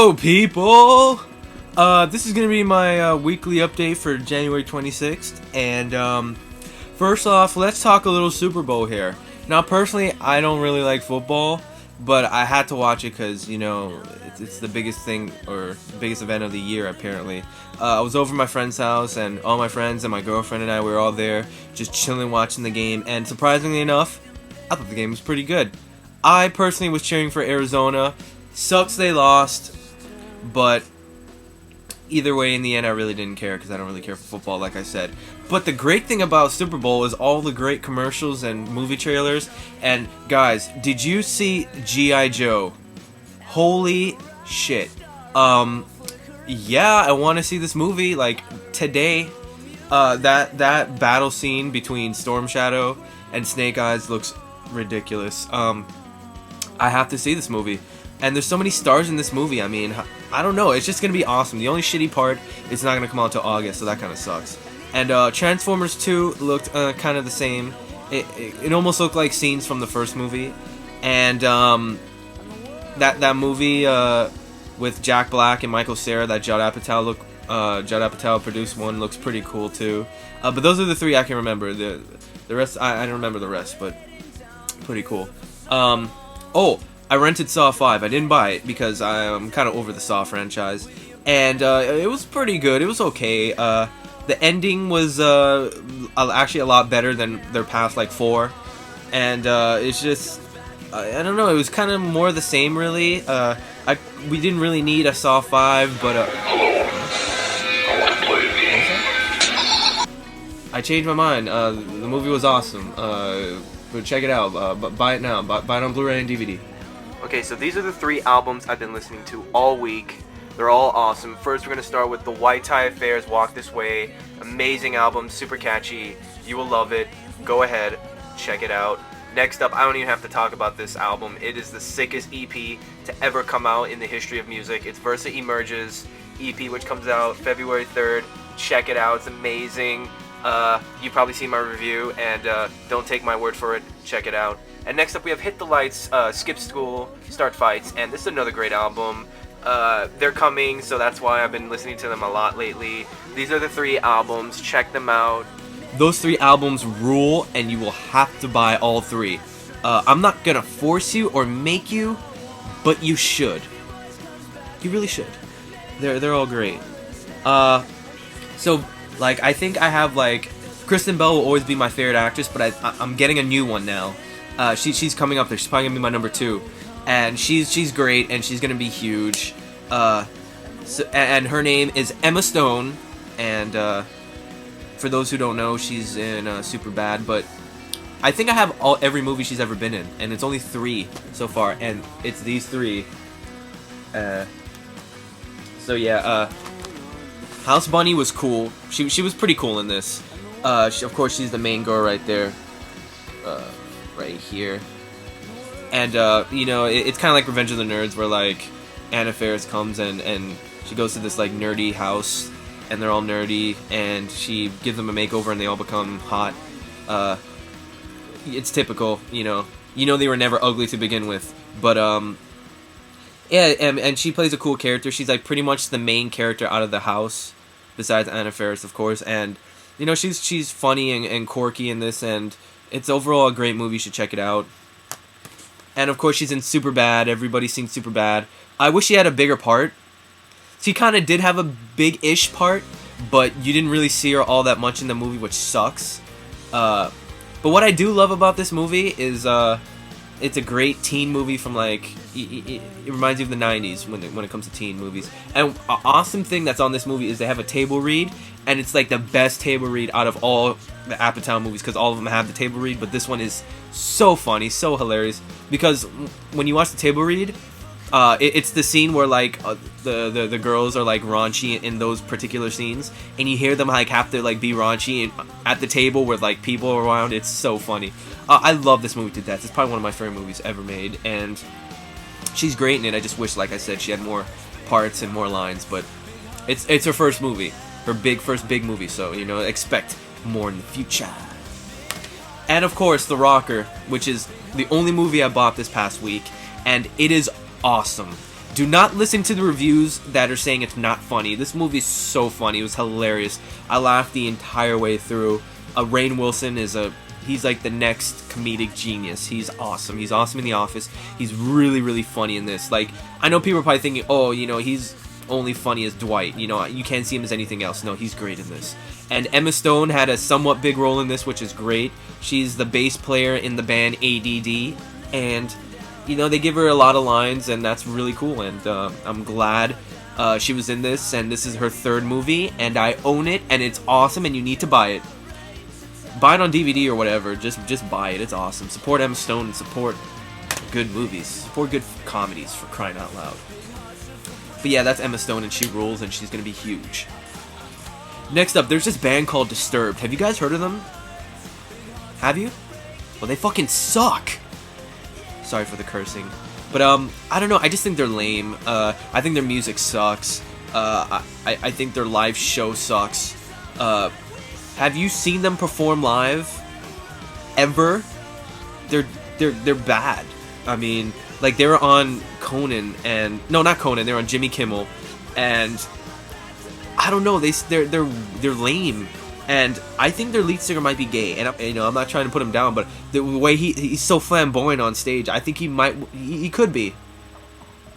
Hello, people! This is gonna be my weekly update for January 26th, and first off, let's talk a little Super Bowl here. Now, personally, I don't really like football, but I had to watch it because, you know, it's the biggest thing, or the biggest event of the year, apparently. I was over at my friend's house, and all my friends and my girlfriend and I were all there, just chilling, watching the game, and surprisingly enough, I thought the game was pretty good. I personally was cheering for Arizona. Sucks they lost, but either way, in the end, I really didn't care because I don't really care for football, like I said. But the great thing about Super Bowl is all the great commercials and movie trailers. And guys, did you see G.I. Joe? Holy shit. Yeah, I want to see this movie like today. That battle scene between Storm Shadow and Snake Eyes looks ridiculous. I have to see this movie. And there's so many stars in this movie. I mean, I don't know. It's just going to be awesome. The only shitty part is not going to come out until August, so that kind of sucks. And Transformers 2 looked kind of the same. It almost looked like scenes from the first movie. And that movie with Jack Black and Michael Cera, that Judd Apatow produced one, looks pretty cool too. But those are the three I can remember. The rest, I don't remember the rest, but pretty cool. I rented Saw 5. I didn't buy it because I'm kind of over the Saw franchise. And it was pretty good. It was okay. The ending was actually a lot better than their past, like, 4. And it's just, I don't know, it was kind of more of the same, really. We didn't really need a Saw 5, but... I want to play a game. I changed my mind. The movie was awesome. But check it out. Buy it now. Buy it on Blu-ray and DVD. Okay, so these are the 3 albums I've been listening to all week. They're all awesome. First, we're going to start with the White Tie Affairs, Walk This Way. Amazing album, super catchy. You will love it. Go ahead, check it out. Next up, I don't even have to talk about this album. It is the sickest EP to ever come out in the history of music. It's Versa Emerges EP, which comes out February 3rd. Check it out. It's amazing. You've probably seen my review, and don't take my word for it. Check it out. And next up, we have Hit the Lights, Skip School, Start Fights, and this is another great album. They're coming, so that's why I've been listening to them a lot lately. These are the 3 albums. Check them out. Those 3 albums rule, and you will have to buy all 3. I'm not gonna force you or make you, but you should. You really should. They're all great. So, like, I think I have, like, Kristen Bell will always be my favorite actress, but I'm getting a new one now. She's coming up there. She's probably gonna be my number 2, and she's great, and she's gonna be huge. And her name is Emma Stone, and for those who don't know, she's in Superbad. But I think I have every movie she's ever been in, and it's only 3 so far, and it's these 3. So yeah, House Bunny was cool. She was pretty cool in this. Of course, she's the main girl right there. Right here. And, you know, it's kind of like Revenge of the Nerds, where, like, Anna Faris comes and she goes to this, like, nerdy house, and they're all nerdy, and she gives them a makeover, and they all become hot. It's typical, you know. You know they were never ugly to begin with. But, yeah, and she plays a cool character. She's, like, pretty much the main character out of the house, besides Anna Faris, of course, and, you know, she's funny and quirky in this, and it's overall a great movie. You should check it out. And of course, she's in Superbad. Everybody's seen Superbad. I wish she had a bigger part. She kind of did have a big-ish part, but you didn't really see her all that much in the movie, which sucks. But what I do love about this movie is it's a great teen movie from, like, it reminds you of the 90s when it comes to teen movies. And an awesome thing that's on this movie is they have a table read, and it's like the best table read out of all the Apatow movies, because all of them have the table read, but this one is so funny, so hilarious, because when you watch the table read, it's the scene where, like, the girls are, like, raunchy in those particular scenes, and you hear them, like, have to, like, be raunchy at the table with, like, people around. It's so funny. I love this movie to death. It's probably one of my favorite movies ever made, and she's great in it. I just wish, like I said, she had more parts and more lines, but it's her first movie, her first big movie, so, you know, expect more in the future. And of course, The Rocker, which is the only movie I bought this past week, and it is awesome. Do not listen to the reviews that are saying it's not funny. This movie is so funny. It was hilarious. I laughed the entire way through. Rainn Wilson he's like the next comedic genius. He's awesome. He's awesome in The Office. He's really, really funny in this. Like, I know people are probably thinking, oh, you know, he's only funny as Dwight. You know, you can't see him as anything else. No, he's great in this. And Emma Stone had a somewhat big role in this, which is great. She's the bass player in the band ADD. And, you know, they give her a lot of lines, and that's really cool. And I'm glad she was in this, and this is her third movie, and I own it, and it's awesome, and you need to buy it. Buy it on DVD or whatever. Just buy it. It's awesome. Support Emma Stone and support good movies. Support good comedies, for crying out loud. But yeah, that's Emma Stone, and she rules, and she's gonna be huge. Next up, there's this band called Disturbed. Have you guys heard of them? Have you? Well, they fucking suck. Sorry for the cursing. But I don't know. I just think they're lame. I think their music sucks. I think their live show sucks. Have you seen them perform live? Ever? They're bad. I mean, like, they were on Conan and no, not Conan. They're on Jimmy Kimmel, and I don't know. They're lame, and I think their lead singer might be gay. And you know, I'm not trying to put him down, but the way he's so flamboyant on stage, I think he could be.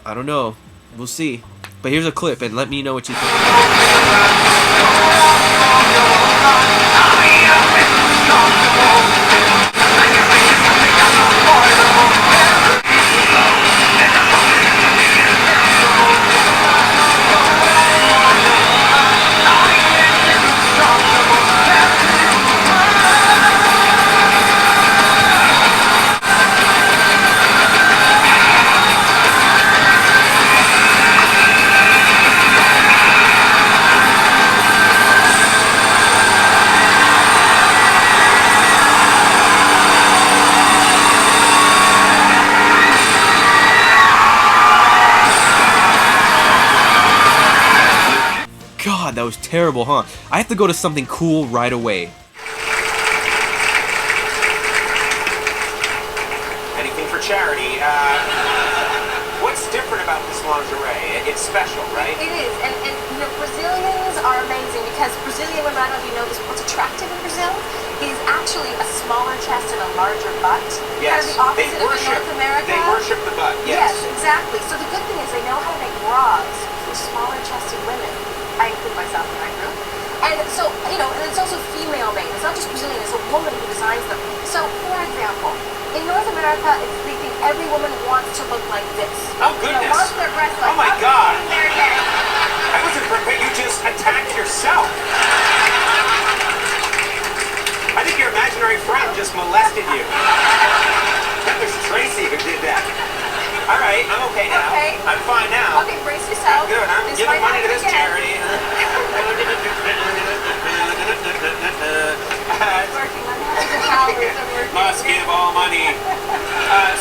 I don't know. We'll see. But here's a clip, and let me know what you think. God, that was terrible, huh? I have to go to something cool right away. Anything for charity. What's different about this lingerie? It's special, right? It is, and you know, Brazilians are amazing because Brazilian women, I don't know if you know this, what's attractive in Brazil is actually a smaller chest and a larger butt. Yes, kind of the opposite of North America. They worship the butt, yes. Yes, exactly. So the good thing is they know how to make bras for smaller chested women. I include myself in that group. And so, you know, and it's also female made. It's not just Brazilian, it's a woman who designs them. So, for example, in North America, they think every woman wants to look like this. Oh, goodness. You know, wants their breasts like, oh, my God. There it is. I wasn't prepared. You just attacked yourself. I think your imaginary friend just molested you. That was Tracy who did that. All right, I'm okay now. Okay. I'm fine now. Okay, brace yourself. Good. I'm This giving might money to happen this again. charity. Working on calories and working. Must give all money.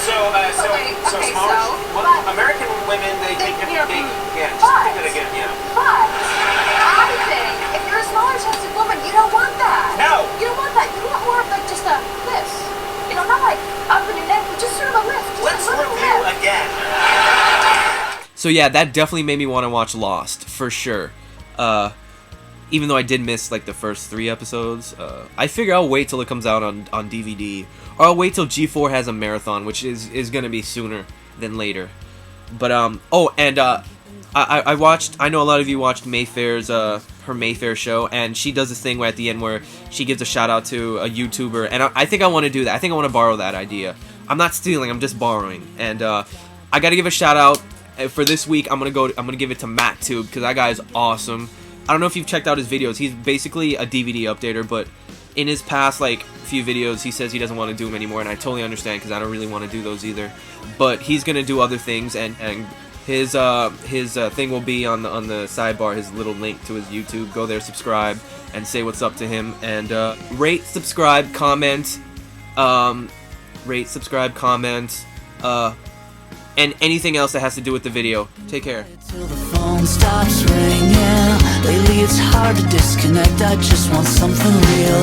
So Okay, smaller. so, Well, but- American women, they They- think you know, yeah, just but- think of it again, yeah. But I think if you're a smaller chested woman, you don't want that. No. You don't want that. You want more of like just a this. You know, not like up in your neck, but just sort of a lift. Just Let's a little review lift. again. So yeah, that definitely made me want to watch Lost, for sure. Even though I did miss like the first 3 episodes, I figure I'll wait till it comes out on DVD, or I'll wait till G4 has a marathon, which is gonna be sooner than later. But oh, and I watched. I know a lot of you watched Mayfair's her Mayfair show, and she does this thing where at the end where she gives a shout out to a YouTuber, and I think I want to do that. I think I want to borrow that idea. I'm not stealing. I'm just borrowing, and I got to give a shout out for this week. I'm gonna give it to MattTube because that guy is awesome. I don't know if you've checked out his videos. He's basically a DVD updater, but in his past like few videos, he says he doesn't want to do them anymore, and I totally understand because I don't really want to do those either. But he's gonna do other things, and his thing will be on the sidebar. His little link to his YouTube. Go there, subscribe, and say what's up to him. And rate, subscribe, comment, and anything else that has to do with the video. Take care. Till the phone stops ringing. Lately it's hard to disconnect. I just want something real.